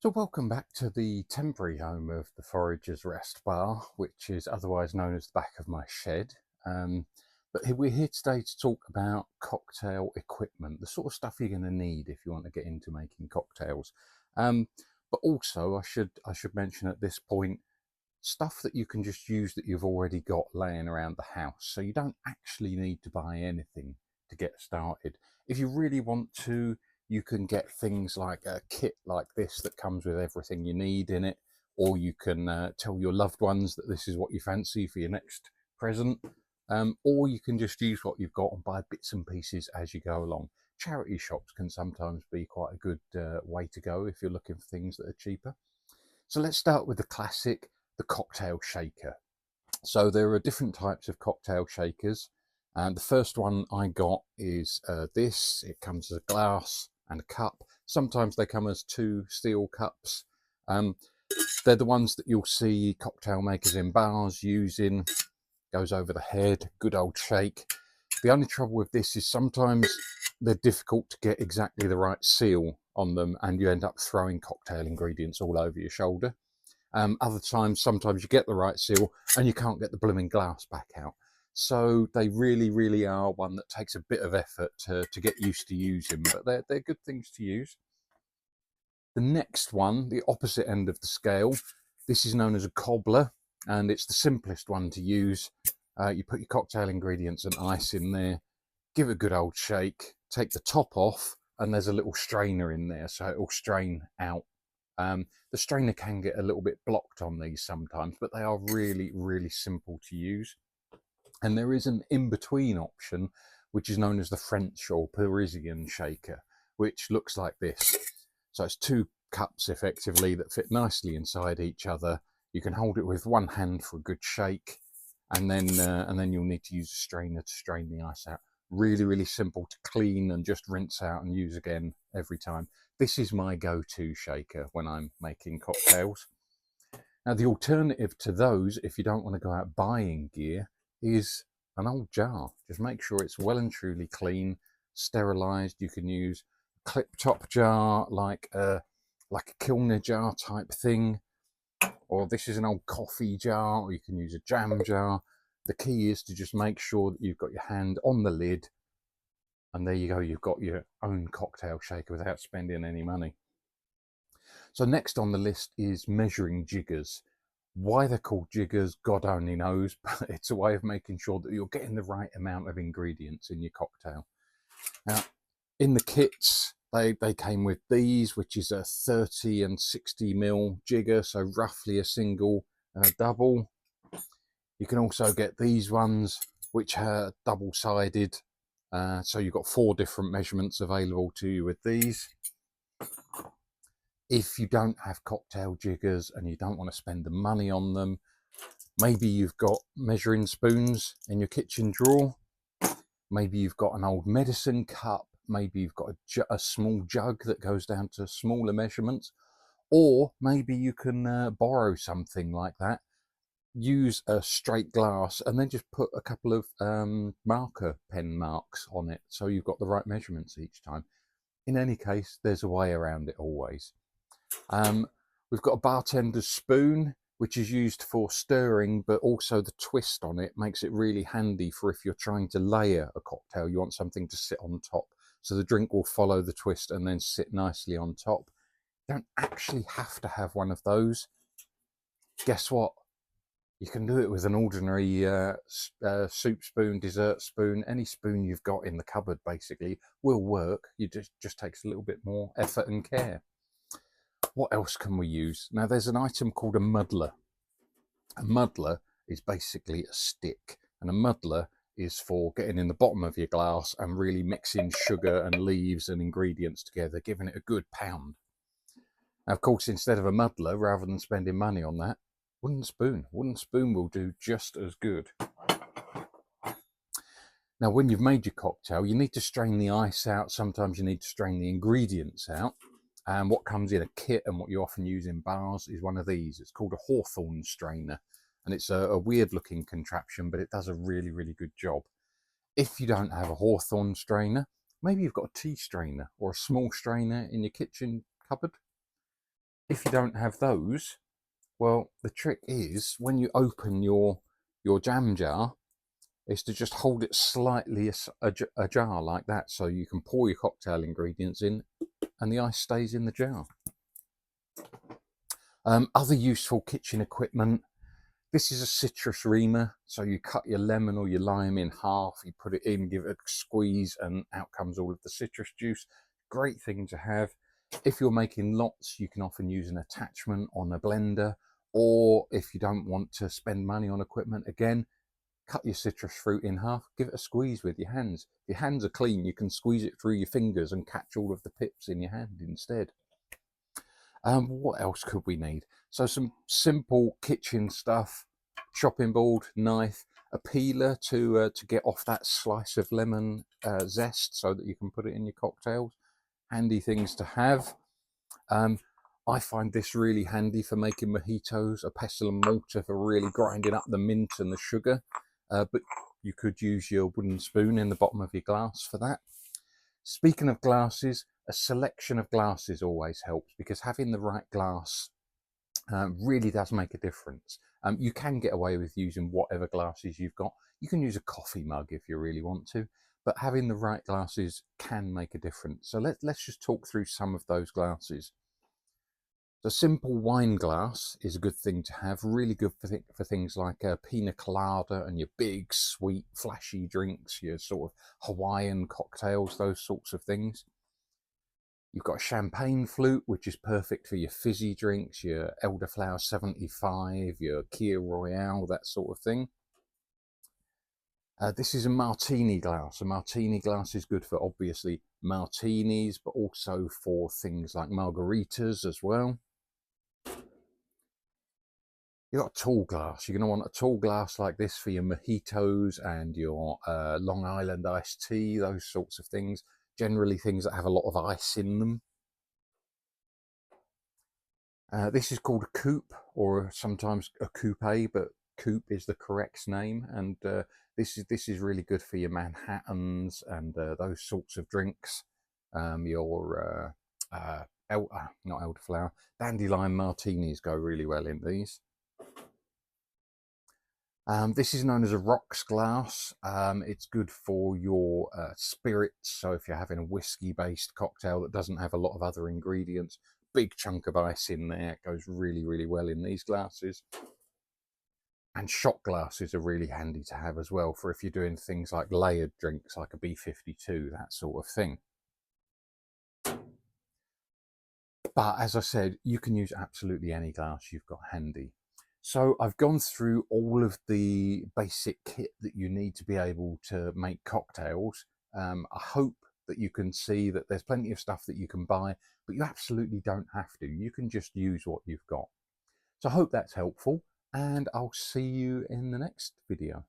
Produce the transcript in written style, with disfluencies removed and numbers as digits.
So welcome back to the temporary home of the Forager's Rest Bar, which is otherwise known as the back of my shed. We're here today to talk about cocktail equipment, the sort of stuff you're going to need if you want to get into making cocktails. But also, I should mention at this point, stuff that you can just use that you've already got laying around the house. So you don't actually need to buy anything to get started. If you really want to, you can get things like a kit like this that comes with everything you need in it, or you can tell your loved ones that this is what you fancy for your next present, or you can just use what you've got and buy bits and pieces as you go along. Charity shops can sometimes be quite a good way to go if you're looking for things that are cheaper. So let's start with the classic, the cocktail shaker. So there are different types of cocktail shakers. And the first one I got is this. It comes as a glass and a cup. Sometimes they come as two steel cups. Um, they're the ones that you'll see cocktail makers in bars using. Goes over the head, good old shake. The only trouble with this is sometimes they're difficult to get exactly the right seal on them, and you end up throwing cocktail ingredients all over your shoulder. Other times, sometimes you get the right seal and you can't get the blooming glass back out. So they really, really are one that takes a bit of effort to get used to using, but they're good things to use. The next one, the opposite end of the scale, this is known as a cobbler, and it's the simplest one to use. You put your cocktail ingredients and ice in there, give it a good old shake, take the top off, and there's a little strainer in there, so it will strain out. The strainer can get a little bit blocked on these sometimes, but they are really, really simple to use. And there is an in-between option, which is known as the French or Parisian shaker, which looks like this. So it's two cups effectively that fit nicely inside each other. You can hold it with one hand for a good shake, and then you'll need to use a strainer to strain the ice out. Really, really simple to clean and just rinse out and use again every time. This is my go-to shaker when I'm making cocktails. Now, the alternative to those, if you don't want to go out buying gear, is an old jar. Just make sure it's well and truly clean, sterilised. You can use a clip top jar like a Kilner jar type thing, or this is an old coffee jar, or you can use a jam jar. The key is to just make sure that you've got your hand on the lid, and there you go, you've got your own cocktail shaker without spending any money. So next on the list is measuring jiggers. Why they're called jiggers, God only knows, but it's a way of making sure that you're getting the right amount of ingredients in your cocktail. Now, in the kits, they came with these, which is a 30 and 60 ml jigger, so roughly a single and a double. You can also get these ones, which are double-sided, so you've got 4 different measurements available to you with these. If you don't have cocktail jiggers and you don't want to spend the money on them, maybe you've got measuring spoons in your kitchen drawer. Maybe you've got an old medicine cup. Maybe you've got a small jug that goes down to smaller measurements. Or maybe you can borrow something like that. Use a straight glass and then just put a couple of marker pen marks on it so you've got the right measurements each time. In any case, there's a way around it always. We've got a bartender's spoon, which is used for stirring, but also the twist on it makes it really handy for if you're trying to layer a cocktail. You want something to sit on top, so the drink will follow the twist and then sit nicely on top. You don't actually have to have one of those. Guess what? You can do it with an ordinary soup spoon, dessert spoon, any spoon you've got in the cupboard basically will work. It just takes a little bit more effort and care. What else can we use? Now, there's an item called a muddler. A muddler is basically a stick, and a muddler is for getting in the bottom of your glass and really mixing sugar and leaves and ingredients together, giving it a good pound. Now, of course, instead of a muddler, rather than spending money on that, wooden spoon. Wooden spoon will do just as good. Now, when you've made your cocktail, you need to strain the ice out. Sometimes you need to strain the ingredients out. And what comes in a kit and what you often use in bars is one of these. It's called a hawthorn strainer. And it's a weird looking contraption, but it does a really, really good job. If you don't have a hawthorn strainer, maybe you've got a tea strainer or a small strainer in your kitchen cupboard. If you don't have those, well, the trick is when you open your jam jar, is to just hold it slightly ajar like that, so you can pour your cocktail ingredients in and the ice stays in the jar. Other useful kitchen equipment. This is a citrus reamer, so you cut your lemon or your lime in half, you put it in, give it a squeeze, and out comes all of the citrus juice. Great thing to have. If you're making lots, you can often use an attachment on a blender, or if you don't want to spend money on equipment, again, cut your citrus fruit in half, give it a squeeze with your hands. If your hands are clean, you can squeeze it through your fingers and catch all of the pips in your hand instead. What else could we need? So some simple kitchen stuff: chopping board, knife, a peeler to get off that slice of lemon zest so that you can put it in your cocktails. Handy things to have. I find this really handy for making mojitos, a pestle and mortar for really grinding up the mint and the sugar, but you could use your wooden spoon in the bottom of your glass for that. Speaking of glasses, a selection of glasses always helps, because having the right glass really does make a difference. You can get away with using whatever glasses you've got. You can use a coffee mug if you really want to, but having the right glasses can make a difference. So let's just talk through some of those glasses. The simple wine glass is a good thing to have, really good for things like a pina colada and your big, sweet, flashy drinks, your sort of Hawaiian cocktails, those sorts of things. You've got a champagne flute, which is perfect for your fizzy drinks, your Elderflower 75, your Kia Royale, that sort of thing. This is a martini glass. A martini glass is good for, obviously, martinis, but also for things like margaritas as well. You've got a tall glass. You're going to want a tall glass like this for your mojitos and your Long Island iced tea, those sorts of things. Generally things that have a lot of ice in them. This is called a coupe, or sometimes a coupe, but coupe is the correct name. And this is really good for your Manhattans and those sorts of drinks. Your not elderflower, dandelion martinis go really well in these. This is known as a rocks glass. It's good for your spirits. So if you're having a whiskey-based cocktail that doesn't have a lot of other ingredients, big chunk of ice in there, it goes really, really well in these glasses. And shot glasses are really handy to have as well for if you're doing things like layered drinks, like a B52, that sort of thing. But as I said, you can use absolutely any glass you've got handy. So I've gone through all of the basic kit that you need to be able to make cocktails. I hope that you can see that there's plenty of stuff that you can buy, but you absolutely don't have to. You can just use what you've got. So I hope that's helpful, and I'll see you in the next video.